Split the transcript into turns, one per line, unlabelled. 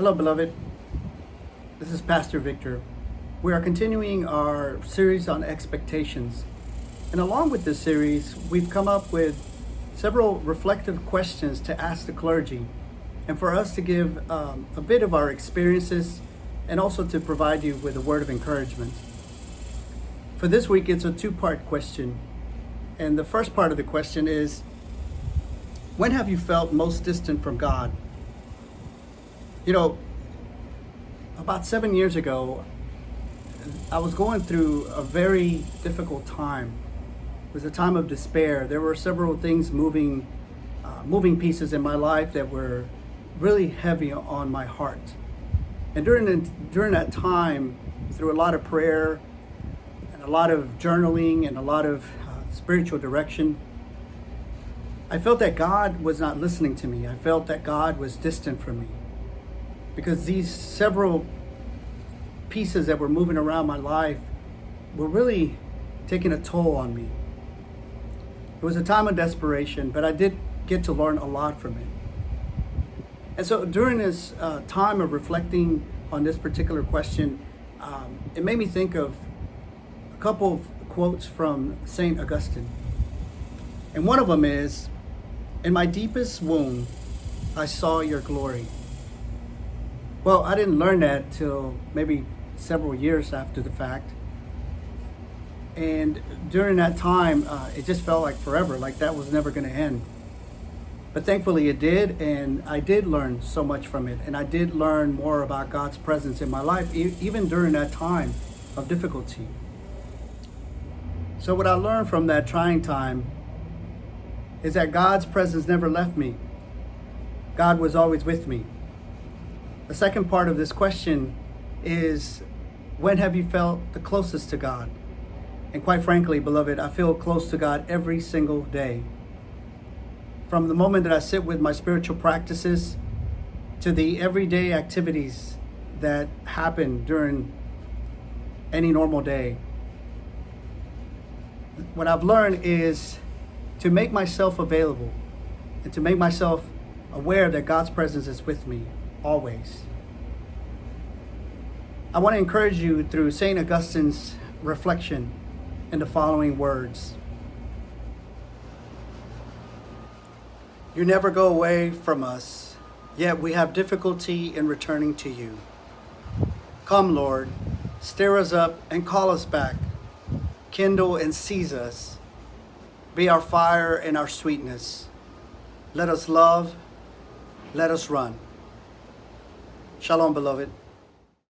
Hello, beloved. This is Pastor Victor. We are continuing our series on expectations. And along with this series, we've come up with several reflective questions to ask the clergy and for us to give a bit of our experiences and also to provide you with a word of encouragement. For this week, it's a two-part question. And the first part of the question is, when have you felt most distant from God? You know, about 7 years ago, I was going through a very difficult time. It was a time of despair. There were several things moving pieces in my life that were really heavy on my heart. And during that time, through a lot of prayer and a lot of journaling and a lot of spiritual direction, I felt that God was not listening to me. I felt that God was distant from me, because these several pieces that were moving around my life were really taking a toll on me. It was a time of desperation, but I did get to learn a lot from it. And so during this time of reflecting on this particular question, it made me think of a couple of quotes from St. Augustine. And one of them is, "In my deepest wound, I saw your glory." Well, I didn't learn that till maybe several years after the fact. And during that time, it just felt like forever, like that was never going to end. But thankfully it did, and I did learn so much from it. And I did learn more about God's presence in my life, even during that time of difficulty. So what I learned from that trying time is that God's presence never left me. God was always with me. The second part of this question is, when have you felt the closest to God? And quite frankly, beloved, I feel close to God every single day. From the moment that I sit with my spiritual practices to the everyday activities that happen during any normal day. What I've learned is to make myself available and to make myself aware that God's presence is with me always. I want to encourage you through St. Augustine's reflection in the following words. You never go away from us, yet we have difficulty in returning to you. Come, Lord, stir us up and call us back. Kindle and seize us. Be our fire and our sweetness. Let us love. Let us run. Shalom, beloved.